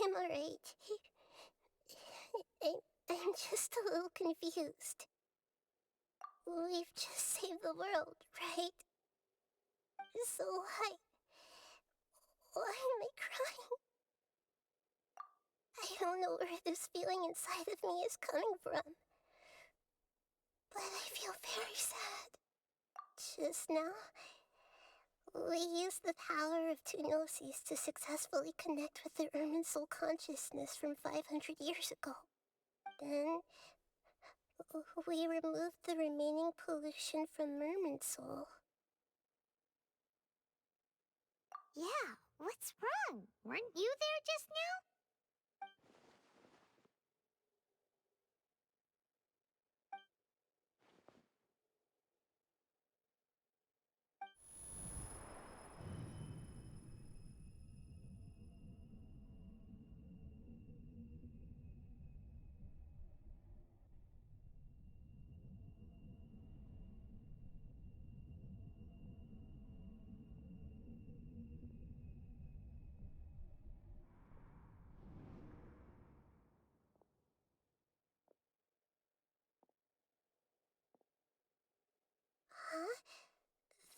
I'm alright. I'm just a little confused. We've just saved the world, right? So why am I crying? I don't know where this feeling inside of me is coming from, but I feel very sad. Just now, we used the power of two gnosis to successfully connect with the Ermin soul consciousness from 500 years ago. Then, we removed the remaining pollution from Merman soul. Yeah, what's wrong? Weren't you there just now? Huh?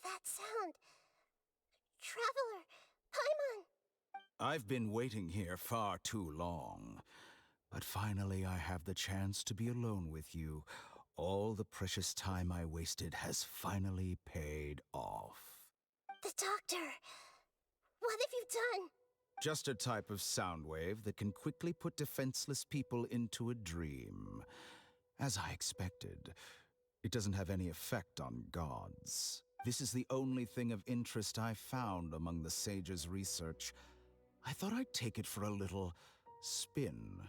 That sound. Traveler! Paimon! I've been waiting here far too long. But finally I have the chance to be alone with you. All the precious time I wasted has finally paid off. The doctor! What have you done? Just a type of sound wave that can quickly put defenseless people into a dream. As I expected, it doesn't have any effect on gods. This is the only thing of interest I found among the sage's research. I thought I'd take it for a little spin.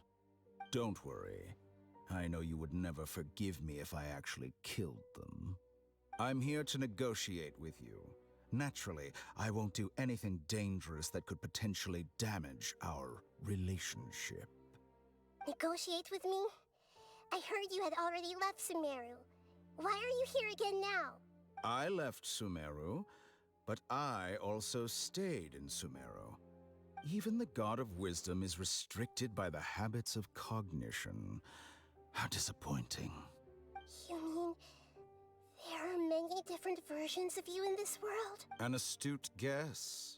Don't worry. I know you would never forgive me if I actually killed them. I'm here to negotiate with you. Naturally, I won't do anything dangerous that could potentially damage our relationship. Negotiate with me? I heard you had already left Sumeru. Why are you here again now? I left Sumeru, but I also stayed in Sumeru. Even the God of Wisdom is restricted by the habits of cognition. How disappointing. You mean there are many different versions of you in this world? An astute guess.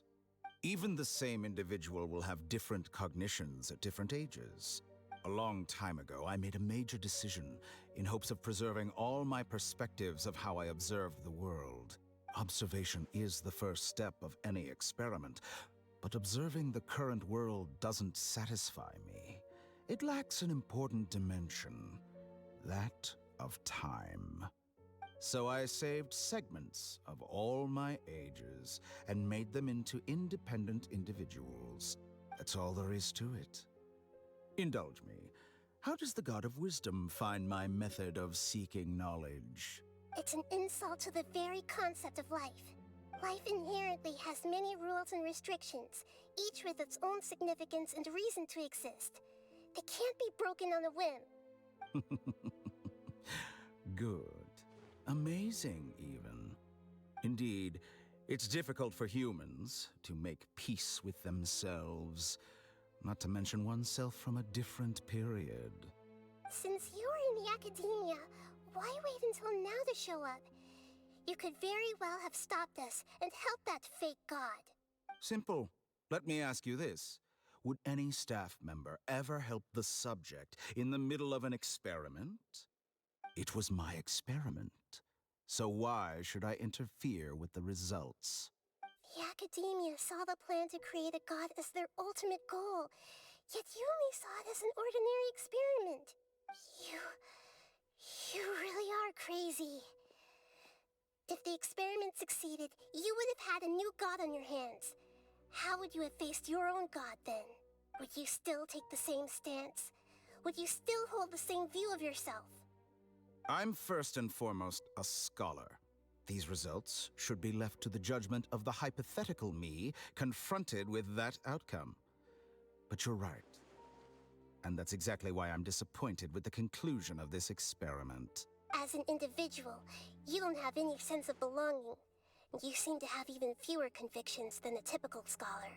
Even the same individual will have different cognitions at different ages. A long time ago, I made a major decision in hopes of preserving all my perspectives of how I observed the world. Observation is the first step of any experiment, but observing the current world doesn't satisfy me. It lacks an important dimension, that of time. So I saved segments of all my ages and made them into independent individuals. That's all there is to it. Indulge me. How does the God of Wisdom find my method of seeking knowledge? It's an insult to the very concept of life. Life inherently has many rules and restrictions, each with its own significance and reason to exist. They can't be broken on a whim. Good. Amazing, even. Indeed, it's difficult for humans to make peace with themselves, not to mention oneself from a different period. Since you were in the academia, why wait until now to show up? You could very well have stopped us and helped that fake god. Simple. Let me ask you this. Would any staff member ever help the subject in the middle of an experiment? It was my experiment. So why should I interfere with the results? The academia saw the plan to create a god as their ultimate goal, yet you only saw it as an ordinary experiment. You really are crazy. If the experiment succeeded, you would have had a new god on your hands. How would you have faced your own god then? Would you still take the same stance? Would you still hold the same view of yourself? I'm first and foremost a scholar. These results should be left to the judgment of the hypothetical me confronted with that outcome. But you're right. And that's exactly why I'm disappointed with the conclusion of this experiment. As an individual, you don't have any sense of belonging. You seem to have even fewer convictions than a typical scholar.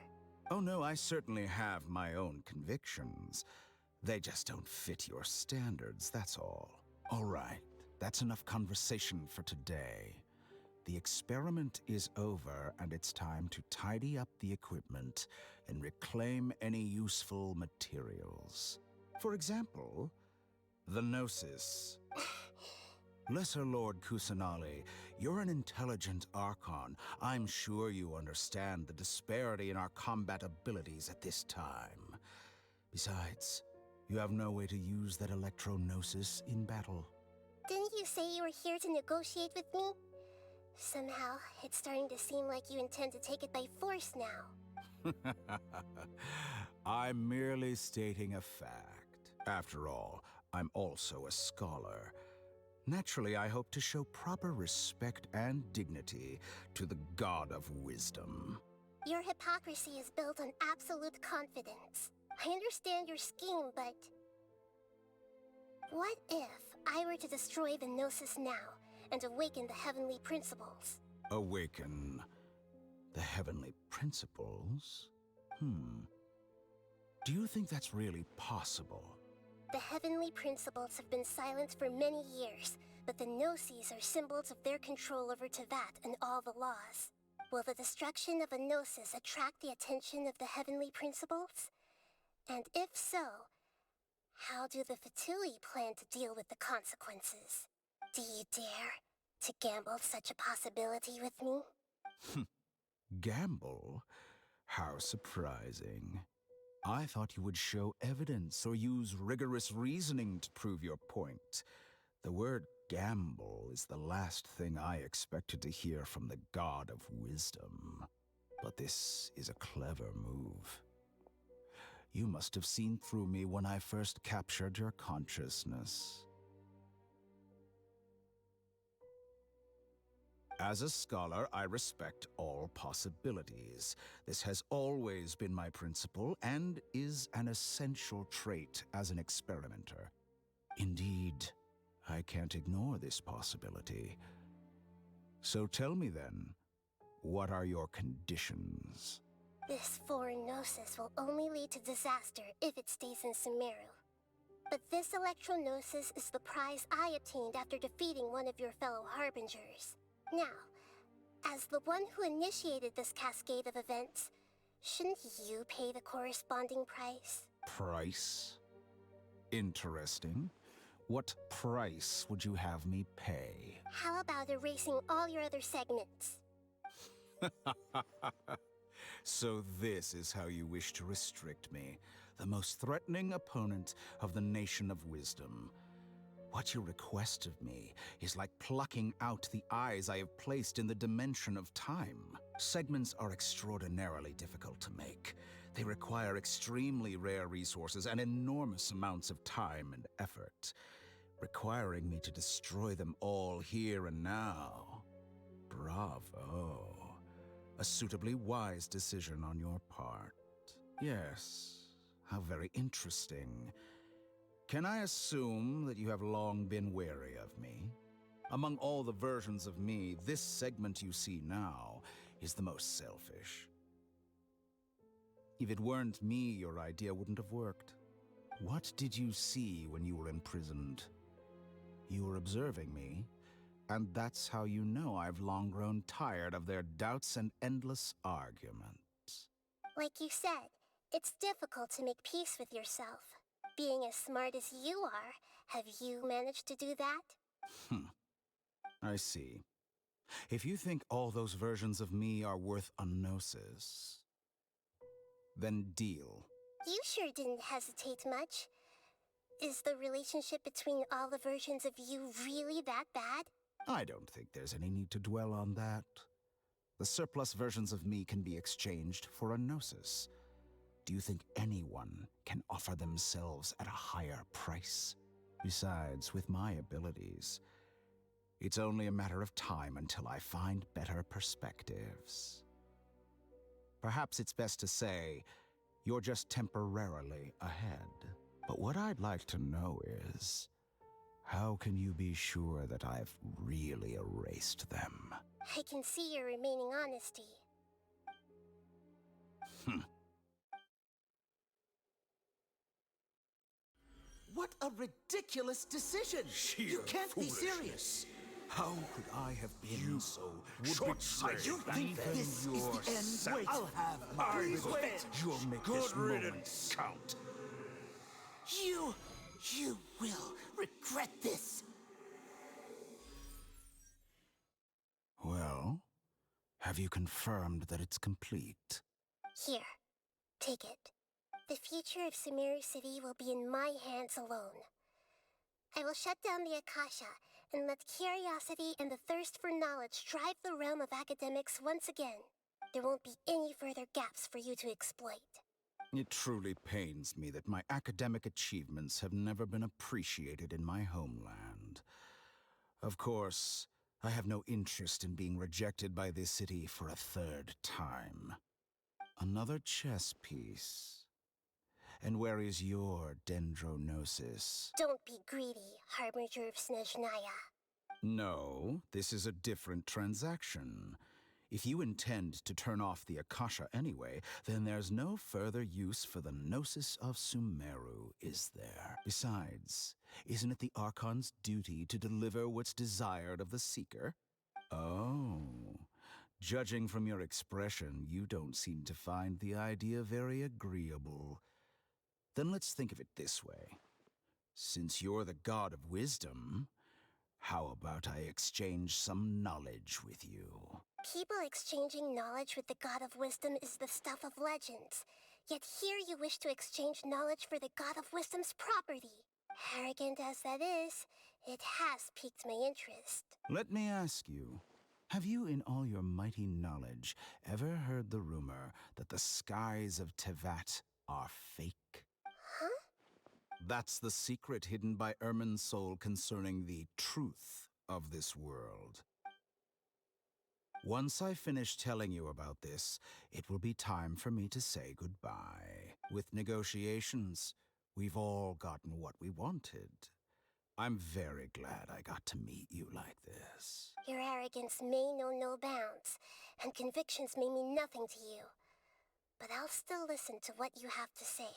Oh no, I certainly have my own convictions. They just don't fit your standards, that's all. All right, that's enough conversation for today. The experiment is over, and it's time to tidy up the equipment and reclaim any useful materials. For example, the Gnosis. Lesser Lord Kusanali, you're an intelligent Archon. I'm sure you understand the disparity in our combat abilities at this time. Besides, you have no way to use that Electro-Gnosis in battle. Didn't you say you were here to negotiate with me? Somehow, it's starting to seem like you intend to take it by force now. I'm merely stating a fact. After all, I'm also a scholar. Naturally, I hope to show proper respect and dignity to the God of Wisdom. Your hypocrisy is built on absolute confidence. I understand your scheme, but... what if I were to destroy the Gnosis now and awaken the heavenly principles? Awaken the heavenly principles? Do you think that's really possible? The heavenly principles have been silent for many years, but the Gnosis are symbols of their control over Tevat and all the laws. Will the destruction of a Gnosis attract the attention of the heavenly principles? And if so, how do the Fatui plan to deal with the consequences? Do you dare to gamble such a possibility with me? Gamble? How surprising. I thought you would show evidence or use rigorous reasoning to prove your point. The word gamble is the last thing I expected to hear from the God of Wisdom. But this is a clever move. You must have seen through me when I first captured your consciousness. As a scholar, I respect all possibilities. This has always been my principle and is an essential trait as an experimenter. Indeed, I can't ignore this possibility. So tell me then, what are your conditions? This foreign Gnosis will only lead to disaster if it stays in Sumeru. But this Electro-Gnosis is the prize I obtained after defeating one of your fellow Harbingers. Now, as the one who initiated this cascade of events, shouldn't you pay the corresponding price? Price? Interesting. What price would you have me pay? How about erasing all your other segments? So this is how you wish to restrict me, the most threatening opponent of the Nation of Wisdom. What you request of me is like plucking out the eyes I have placed in the dimension of time. Segments are extraordinarily difficult to make. They require extremely rare resources and enormous amounts of time and effort, requiring me to destroy them all here and now. Bravo. A suitably wise decision on your part. Yes, how very interesting. Can I assume that you have long been wary of me? Among all the versions of me, this segment you see now is the most selfish. If it weren't me, your idea wouldn't have worked. What did you see when you were imprisoned? You were observing me, and that's how you know I've long grown tired of their doubts and endless arguments. Like you said, it's difficult to make peace with yourself. Being as smart as you are, have you managed to do that? I see. If you think all those versions of me are worth a gnosis, then deal. You sure didn't hesitate much. Is the relationship between all the versions of you really that bad? I don't think there's any need to dwell on that. The surplus versions of me can be exchanged for a gnosis. Do you think anyone can offer themselves at a higher price? Besides, with my abilities, it's only a matter of time until I find better perspectives. Perhaps it's best to say, you're just temporarily ahead. But what I'd like to know is, how can you be sure that I've really erased them? I can see your remaining honesty. What a ridiculous decision! Sheer You can't be foolishness. serious. How could I have been so short-sighted? You think Even this is the end? yourself. Wait, I'll have my Please revenge. wait. You'll make this moment count. You will regret this. Well, have you confirmed that it's complete? Here, take it. The future of Sumeru City will be in my hands alone. I will shut down the Akasha and let curiosity and the thirst for knowledge drive the realm of academics once again. There won't be any further gaps for you to exploit. It truly pains me that my academic achievements have never been appreciated in my homeland. Of course, I have no interest in being rejected by this city for a third time. Another chess piece. And where is your dendronosis? Don't be greedy, Harbinger of Snezhnaya. No, this is a different transaction. If you intend to turn off the Akasha anyway, then there's no further use for the Gnosis of Sumeru, is there? Besides, isn't it the Archon's duty to deliver what's desired of the Seeker? Oh, judging from your expression, you don't seem to find the idea very agreeable. Then let's think of it this way. Since you're the god of wisdom, how about I exchange some knowledge with you? People exchanging knowledge with the God of Wisdom is the stuff of legends. Yet here you wish to exchange knowledge for the God of Wisdom's property. Arrogant as that is, it has piqued my interest. Let me ask you, have you in all your mighty knowledge ever heard the rumor that the skies of Tevat are fake? Huh? That's the secret hidden by Ermin's soul concerning the truth of this world. Once I finish telling you about this, it will be time for me to say goodbye. With negotiations, we've all gotten what we wanted. I'm very glad I got to meet you like this. Your arrogance may know no bounds, and convictions may mean nothing to you. But I'll still listen to what you have to say.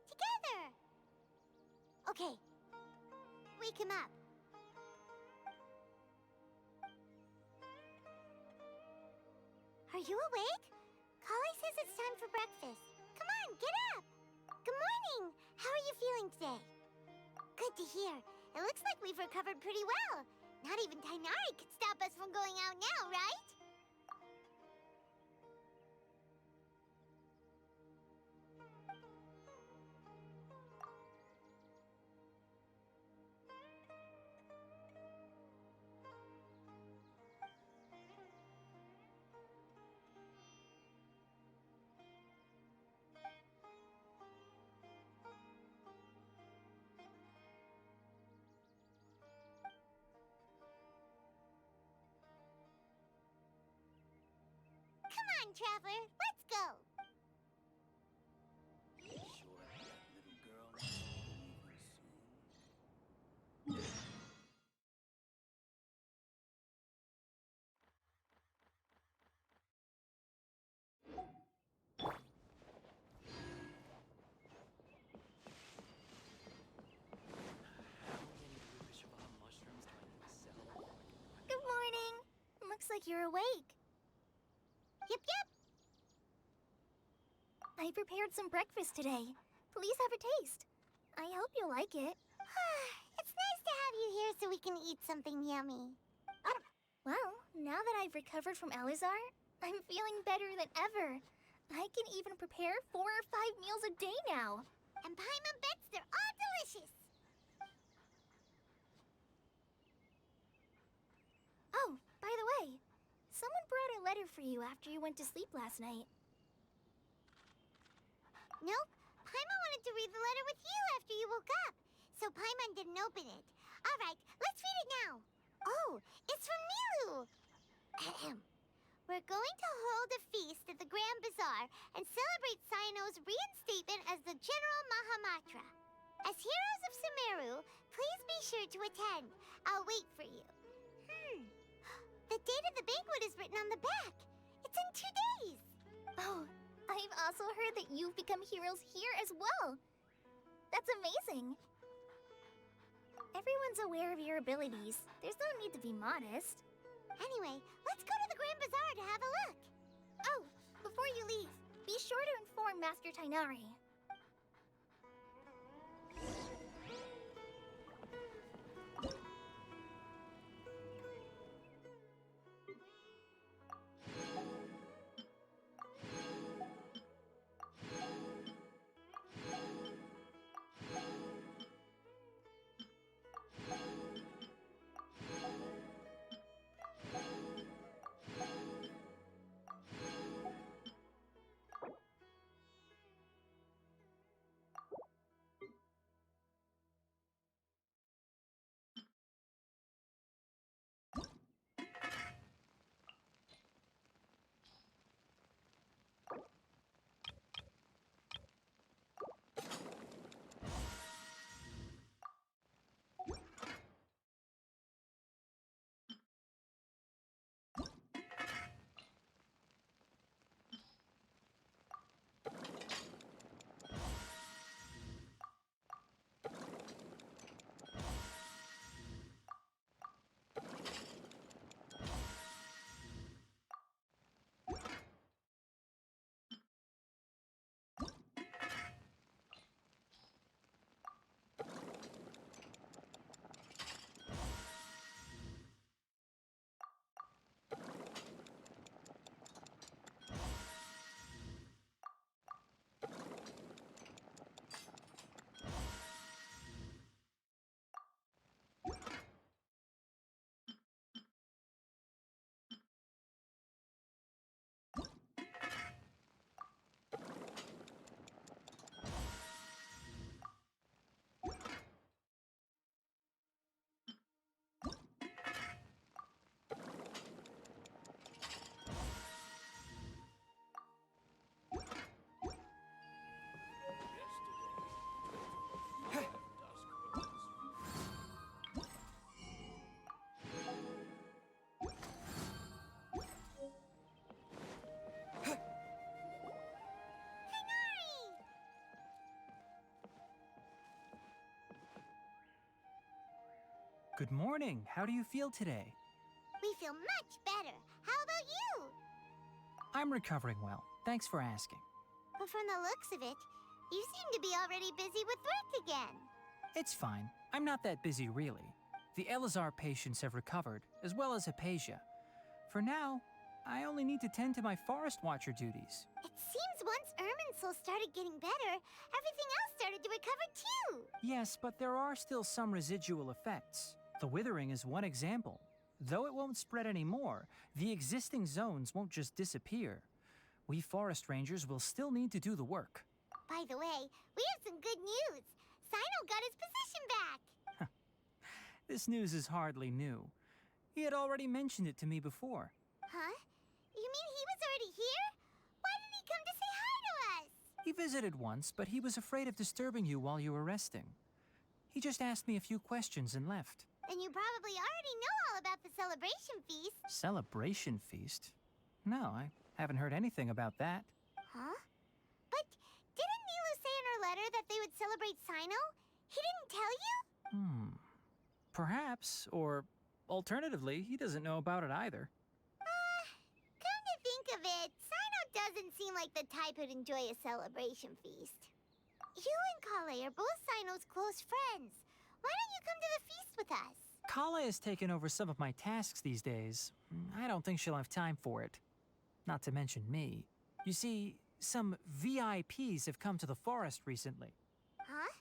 Together! Okay. Wake him up. Are you awake? Kali says it's time for breakfast. Come on, get up! Good morning! How are you feeling today? Good to hear. It looks like we've recovered pretty well. Not even Tainari could stop us from going out now, right? Come on, Traveler, let's go! Good morning. Looks like you're awake. Yep, yep! I prepared some breakfast today. Please have a taste. I hope you'll like it. have you here so we can eat something yummy. Well, now that I've recovered from Elazar, I'm feeling better than ever. I can even prepare 4 or 5 meals a day now. And Paimon bets they're all delicious. Oh, by the way, someone brought a letter for you after you went to sleep last night. Nope. Paimon wanted to read the letter with you after you woke up, so Paimon didn't open it. All right, let's read it now. Oh, it's from Nilu. Ahem. We're going to hold a feast at the Grand Bazaar and celebrate Sino's reinstatement as the General Mahamatra. As heroes of Sumeru, please be sure to attend. I'll wait for you. The date of the banquet is written on the back. It's in 2 days. Oh, I've also heard that you've become heroes here as well. That's amazing. Everyone's aware of your abilities. There's no need to be modest. Anyway, let's go to the Grand Bazaar to have a look. Oh, before you leave, be sure to inform Master Tainari. Good morning. How do you feel today? We feel much better. How about you? I'm recovering well. Thanks for asking. But from the looks of it, you seem to be already busy with work again. It's fine. I'm not that busy, really. The Elazar patients have recovered, as well as Hypatia. For now, I only need to tend to my Forest Watcher duties. It seems once Irminsul started getting better, everything else started to recover too. Yes, but there are still some residual effects. The withering is one example. Though it won't spread anymore, the existing zones won't just disappear. We forest rangers will still need to do the work. By the way, we have some good news. Sino got his position back. This news is hardly new. He had already mentioned it to me before. Huh? You mean he was already here? Why did he come to say hi to us? He visited once, but he was afraid of disturbing you while you were resting. He just asked me a few questions and left. Then you probably already know all about the celebration feast. Celebration feast? No, I haven't heard anything about that. Huh? But didn't Nilu say in her letter that they would celebrate Sino? He didn't tell you? Perhaps, or alternatively, he doesn't know about it either. Come to think of it, Sino doesn't seem like the type who'd enjoy a celebration feast. You and Kale are both Sino's close friends. Why don't you come to the feast with us? Kala has taken over some of my tasks these days. I don't think she'll have time for it. Not to mention me. You see, some VIPs have come to the forest recently. Huh?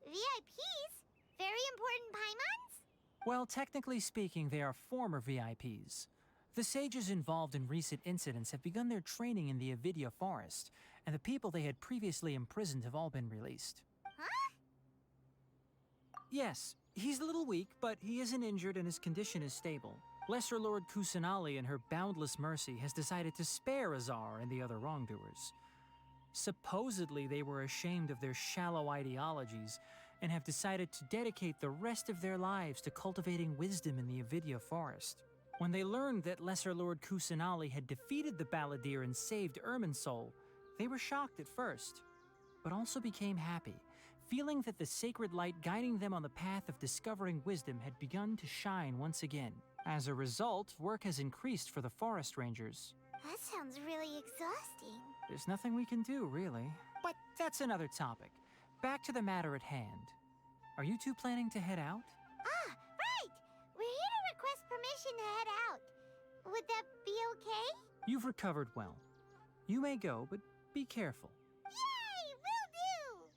VIPs? Very important Paimons? Well, technically speaking, they are former VIPs. The sages involved in recent incidents have begun their training in the Avidya forest, and the people they had previously imprisoned have all been released. Huh? Yes, he's a little weak, but he isn't injured and his condition is stable. Lesser Lord Kusanali, in her boundless mercy, has decided to spare Azar and the other wrongdoers. Supposedly, they were ashamed of their shallow ideologies and have decided to dedicate the rest of their lives to cultivating wisdom in the Avidya forest. When they learned that Lesser Lord Kusanali had defeated the Balladeer and saved Irminsul, they were shocked at first, but also became happy, feeling that the sacred light guiding them on the path of discovering wisdom had begun to shine once again. As a result, work has increased for the forest rangers. That sounds really exhausting. There's nothing we can do, really. But that's another topic. Back to the matter at hand. Are you two planning to head out? Ah, right! We're here to request permission to head out. Would that be okay? You've recovered well. You may go, but be careful. Yay! Will do!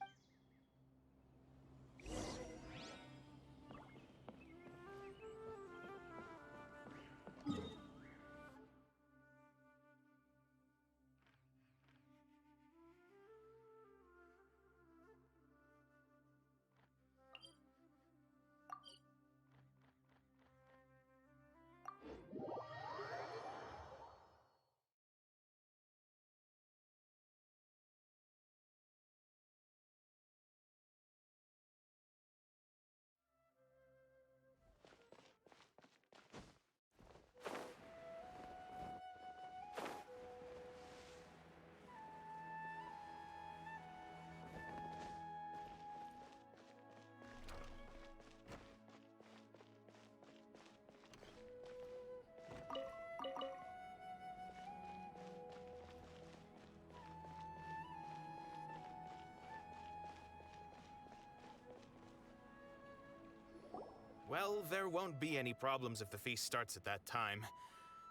Well, there won't be any problems if the feast starts at that time.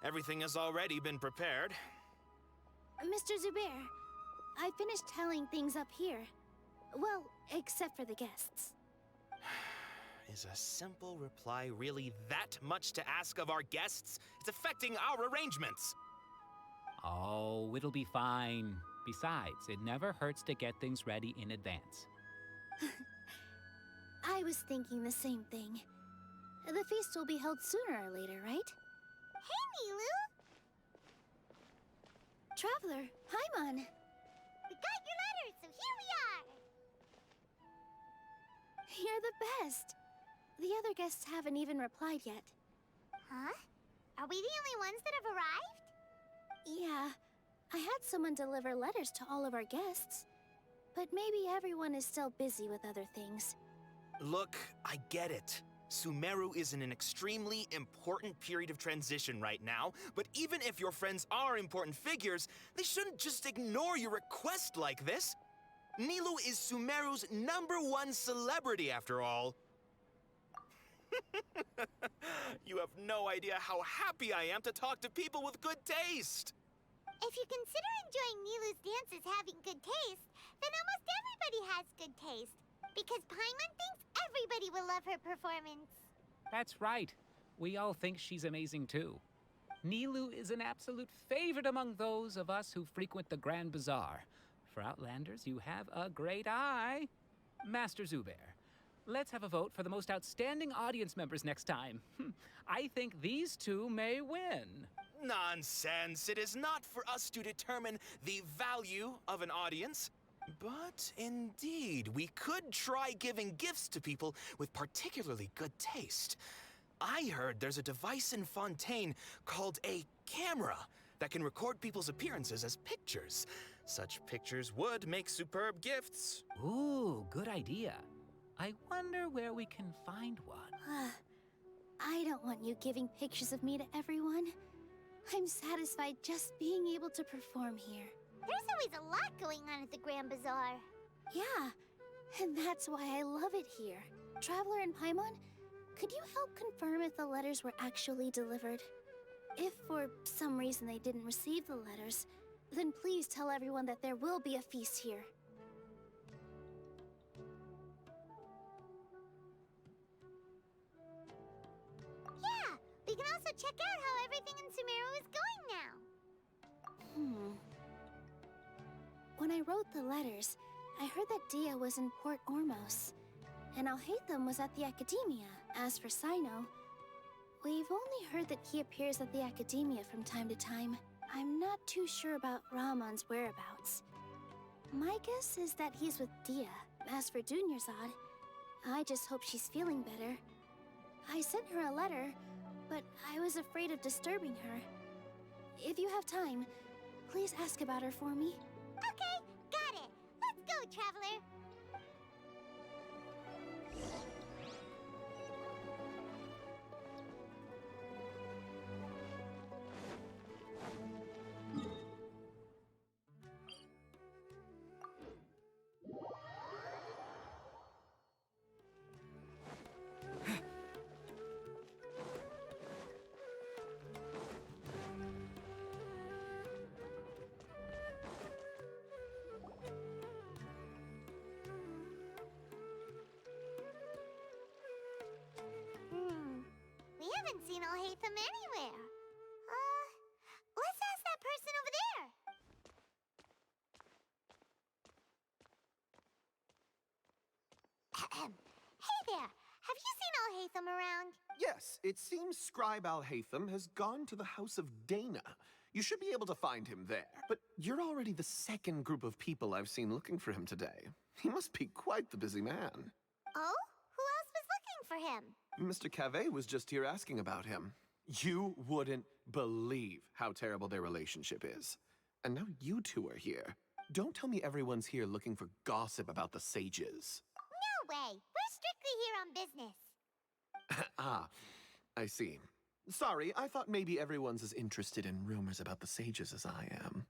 Everything has already been prepared. Mr. Zubair, I finished tallying things up here. Well, except for the guests. Is a simple reply really that much to ask of our guests? It's affecting our arrangements. Oh, it'll be fine. Besides, it never hurts to get things ready in advance. I was thinking the same thing. The feast will be held sooner or later, right? Hey, Nilu! Traveler, Paimon. We got your letter, so here we are! You're the best. The other guests haven't even replied yet. Huh? Are we the only ones that have arrived? Yeah, I had someone deliver letters to all of our guests. But maybe everyone is still busy with other things. Look, I get it. Sumeru is in an extremely important period of transition right now, but even if your friends are important figures, they shouldn't just ignore your request like this. Nilu is Sumeru's #1 celebrity, after all. You have no idea how happy I am to talk to people with good taste. If you consider enjoying Nilu's dances having good taste, then almost everybody has good taste. Because Paimon thinks everybody will love her performance. That's right. We all think she's amazing too. Nilu is an absolute favorite among those of us who frequent the Grand Bazaar. For Outlanders, you have a great eye. Master Zubair, let's have a vote for the most outstanding audience members next time. I think these two may win. Nonsense. It is not for us to determine the value of an audience. But indeed, we could try giving gifts to people with particularly good taste. I heard there's a device in Fontaine called a camera that can record people's appearances as pictures. Such pictures would make superb gifts. Ooh, good idea. I wonder where we can find one. I don't want you giving pictures of me to everyone. I'm satisfied just being able to perform here. There's always a lot going on at the Grand Bazaar. Yeah, and that's why I love it here. Traveler and Paimon, could you help confirm if the letters were actually delivered? If for some reason they didn't receive the letters, then please tell everyone that there will be a feast here. Yeah, we can also check out how everything in Sumeru is going now. When I wrote the letters, I heard that Dia was in Port Ormos, and Alhaitham was at the Academia. As for Sino, we've only heard that he appears at the Academia from time to time. I'm not too sure about Rahman's whereabouts. My guess is that he's with Dia. As for Dunyarzad, I just hope she's feeling better. I sent her a letter, but I was afraid of disturbing her. If you have time, please ask about her for me. Okay, got it. Let's go, Traveler. We haven't seen Alhaitham anywhere. Let's ask that person over there. Ahem. Hey there, have you seen Alhaitham around? Yes, it seems Scribe Alhaitham has gone to the House of Dana. You should be able to find him there. But you're already the second group of people I've seen looking for him today. He must be quite the busy man. Oh? Who else was looking for him? Mr. Cavey was just here asking about him. You wouldn't believe how terrible their relationship is. And now you two are here. Don't tell me everyone's here looking for gossip about the sages. No way. We're strictly here on business. Ah, I see. Sorry, I thought maybe everyone's as interested in rumors about the sages as I am.